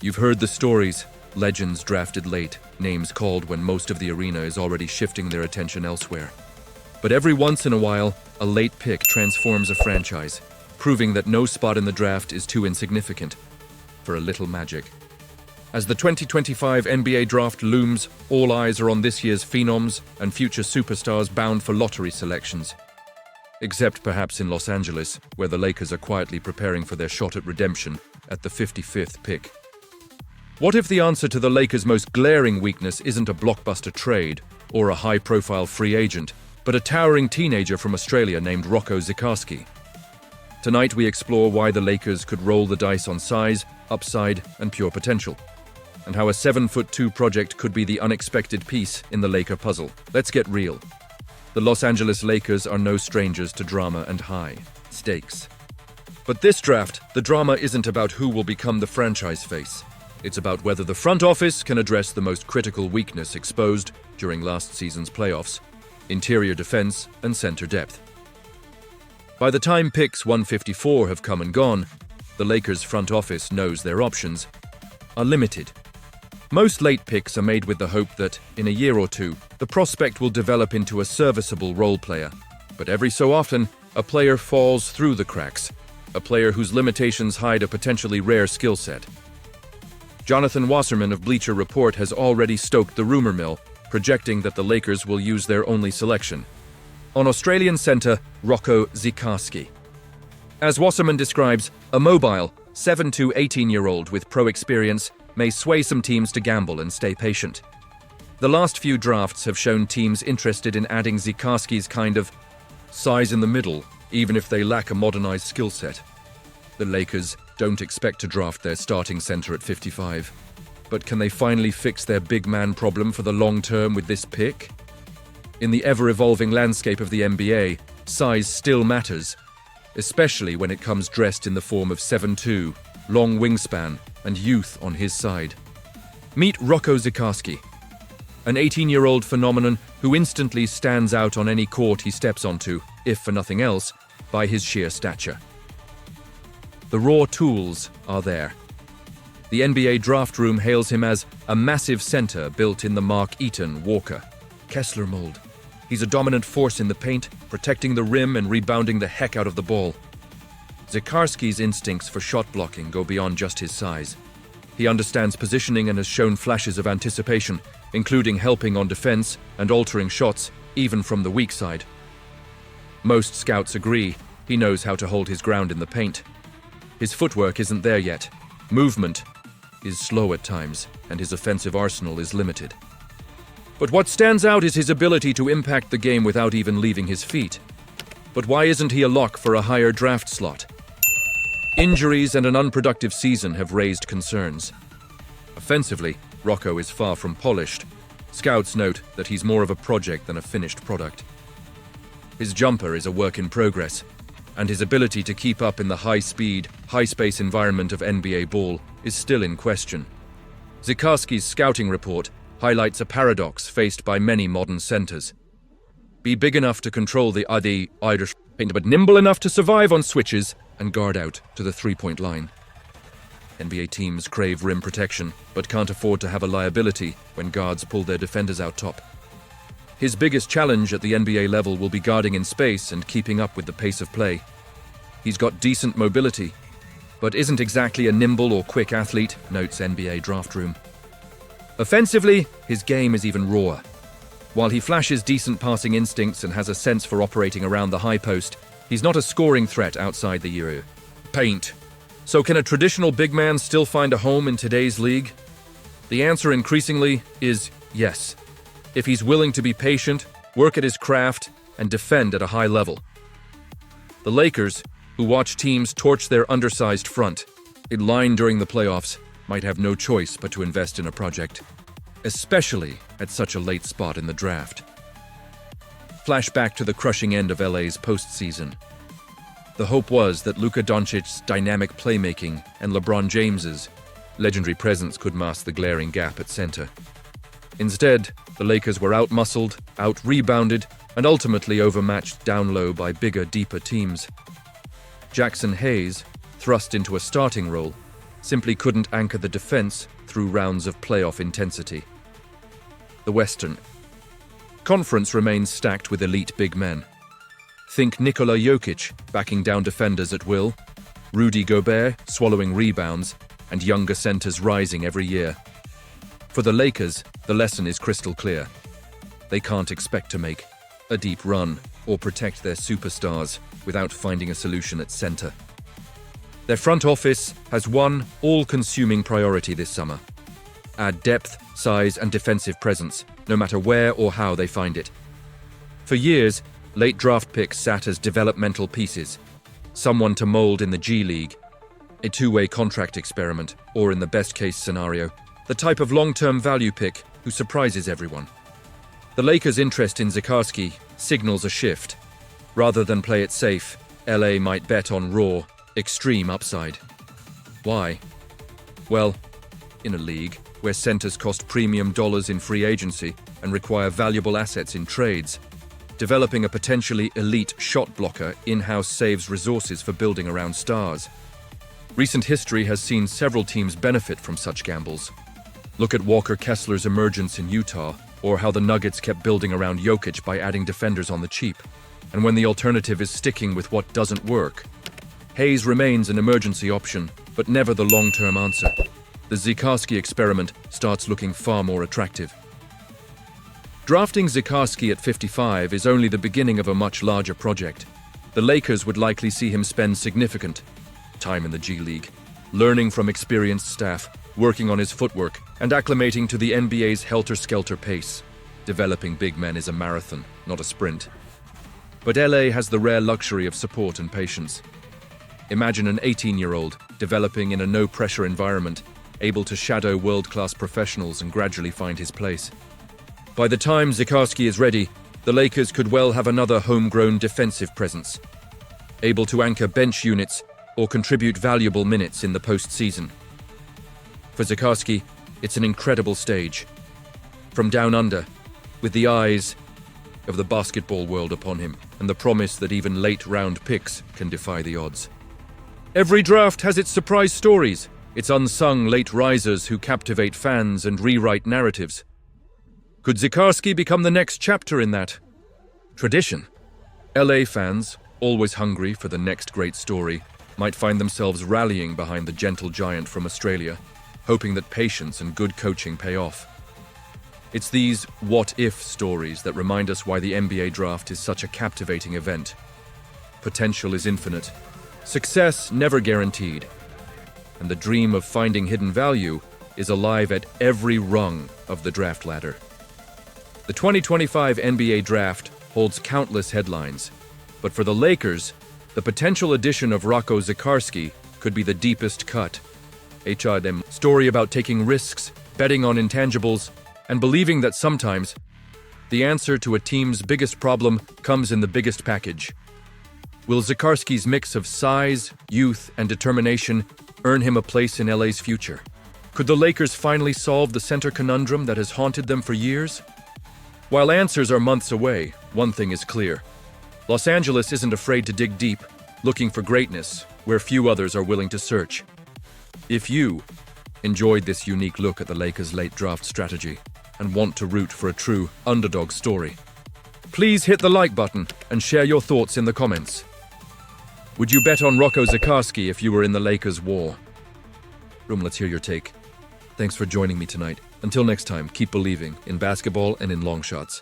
You've heard the stories. Legends drafted late, names called when most of the arena is already shifting their attention elsewhere. But every once in a while, a late pick transforms a franchise, proving that no spot in the draft is too insignificant for a little magic. As the 2025 NBA draft looms, all eyes are on this year's phenoms and future superstars bound for lottery selections. Except perhaps in Los Angeles, where the Lakers are quietly preparing for their shot at redemption at the 55th pick. What if the answer to the Lakers' most glaring weakness isn't a blockbuster trade or a high-profile free agent, but a towering teenager from Australia named Rocco Zikarsky? Tonight we explore why the Lakers could roll the dice on size, upside, and pure potential, and how a 7'2" project could be the unexpected piece in the Laker puzzle. Let's get real. The Los Angeles Lakers are no strangers to drama and high stakes. But this draft, the drama isn't about who will become the franchise face. It's about whether the front office can address the most critical weakness exposed during last season's playoffs: interior defense and center depth. By the time picks 154 have come and gone, the Lakers' front office knows their options are limited. Most late picks are made with the hope that, in a year or two, the prospect will develop into a serviceable role player. But every so often, a player falls through the cracks, a player whose limitations hide a potentially rare skill set. Jonathan Wasserman of Bleacher Report has already stoked the rumor mill, projecting that the Lakers will use their only selection on Australian centre Rocco Zikarsky. As Wasserman describes, a mobile, 7 to 18-year-old with pro experience may sway some teams to gamble and stay patient. The last few drafts have shown teams interested in adding Zikarsky's kind of size in the middle, even if they lack a modernized skill set. The Lakers don't expect to draft their starting center at 55. But can they finally fix their big man problem for the long term with this pick? In the ever-evolving landscape of the NBA, size still matters, especially when it comes dressed in the form of 7'2", long wingspan, and youth on his side. Meet Rocco Zikarsky, an 18-year-old phenomenon who instantly stands out on any court he steps onto, if for nothing else, by his sheer stature. The raw tools are there. The NBA draft room hails him as a massive center built in the Mark Eaton Walker Kessler mold. He's a dominant force in the paint, protecting the rim and rebounding the heck out of the ball. Zikarsky's instincts for shot blocking go beyond just his size. He understands positioning and has shown flashes of anticipation, including helping on defense and altering shots, even from the weak side. Most scouts agree he knows how to hold his ground in the paint. His footwork isn't there yet. Movement is slow at times, and his offensive arsenal is limited. But what stands out is his ability to impact the game without even leaving his feet. But why isn't he a lock for a higher draft slot? Injuries and an unproductive season have raised concerns. Offensively, Rocco is far from polished. Scouts note that he's more of a project than a finished product. His jumper is a work in progress, and his ability to keep up in the high-speed, high-space environment of NBA ball is still in question. Zikarsky's scouting report highlights a paradox faced by many modern centers. Be big enough to control the Irish paint, but nimble enough to survive on switches and guard out to the three-point line. NBA teams crave rim protection, but can't afford to have a liability when guards pull their defenders out top. His biggest challenge at the NBA level will be guarding in space and keeping up with the pace of play. He's got decent mobility, but isn't exactly a nimble or quick athlete, notes NBA Draft Room. Offensively, his game is even rawer. While he flashes decent passing instincts and has a sense for operating around the high post, he's not a scoring threat outside the Euro paint. So can a traditional big man still find a home in today's league? The answer increasingly is yes, if he's willing to be patient, work at his craft, and defend at a high level. The Lakers, who watch teams torch their undersized front in line during the playoffs, might have no choice but to invest in a project, especially at such a late spot in the draft. Flashback to the crushing end of LA's postseason. The hope was that Luka Doncic's dynamic playmaking and LeBron James's legendary presence could mask the glaring gap at center. Instead, the Lakers were out-muscled, out-rebounded, and ultimately overmatched down low by bigger, deeper teams. Jackson Hayes, thrust into a starting role, simply couldn't anchor the defense through rounds of playoff intensity. The Western Conference remains stacked with elite big men. Think Nikola Jokic backing down defenders at will, Rudy Gobert swallowing rebounds, and younger centers rising every year. For the Lakers, the lesson is crystal clear. They can't expect to make a deep run or protect their superstars without finding a solution at center. Their front office has one all-consuming priority this summer: add depth, size, and defensive presence, no matter where or how they find it. For years, late draft picks sat as developmental pieces, someone to mold in the G League, a two-way contract experiment, or in the best-case scenario, the type of long-term value pick who surprises everyone. The Lakers' interest in Zikarsky signals a shift. Rather than play it safe, LA might bet on raw, extreme upside. Why? Well, in a league where centers cost premium dollars in free agency and require valuable assets in trades, developing a potentially elite shot blocker in-house saves resources for building around stars. Recent history has seen several teams benefit from such gambles. Look at Walker Kessler's emergence in Utah, or how the Nuggets kept building around Jokic by adding defenders on the cheap. And when the alternative is sticking with what doesn't work, Hayes remains an emergency option, but never the long-term answer. The Zikarsky experiment starts looking far more attractive. Drafting Zikarsky at 55 is only the beginning of a much larger project. The Lakers would likely see him spend significant time in the G League, learning from experienced staff, working on his footwork, and acclimating to the NBA's helter-skelter pace. Developing big men is a marathon, not a sprint. But LA has the rare luxury of support and patience. Imagine an 18-year-old developing in a no-pressure environment, able to shadow world-class professionals and gradually find his place. By the time Zikarsky is ready, the Lakers could well have another homegrown defensive presence, able to anchor bench units or contribute valuable minutes in the postseason. For Zikarsky, it's an incredible stage. From down under, with the eyes of the basketball world upon him, and the promise that even late-round picks can defy the odds. Every draft has its surprise stories, its unsung late risers who captivate fans and rewrite narratives. Could Zikarsky become the next chapter in that tradition? LA fans, always hungry for the next great story, might find themselves rallying behind the gentle giant from Australia, hoping that patience and good coaching pay off. It's these what-if stories that remind us why the NBA draft is such a captivating event. Potential is infinite, success never guaranteed, and the dream of finding hidden value is alive at every rung of the draft ladder. The 2025 NBA draft holds countless headlines, but for the Lakers, the potential addition of Rocco Zikarsky could be the deepest cut. HRM story about taking risks, betting on intangibles, and believing that sometimes the answer to a team's biggest problem comes in the biggest package. Will Zikarsky's mix of size, youth, and determination earn him a place in LA's future? Could the Lakers finally solve the center conundrum that has haunted them for years? While answers are months away, one thing is clear. Los Angeles isn't afraid to dig deep, looking for greatness where few others are willing to search. If you enjoyed this unique look at the Lakers' late draft strategy and want to root for a true underdog story, please hit the like button and share your thoughts in the comments. Would you bet on Rocco Zikarsky if you were in the Lakers' war? Let's hear your take. Thanks for joining me tonight. Until next time, keep believing in basketball and in long shots.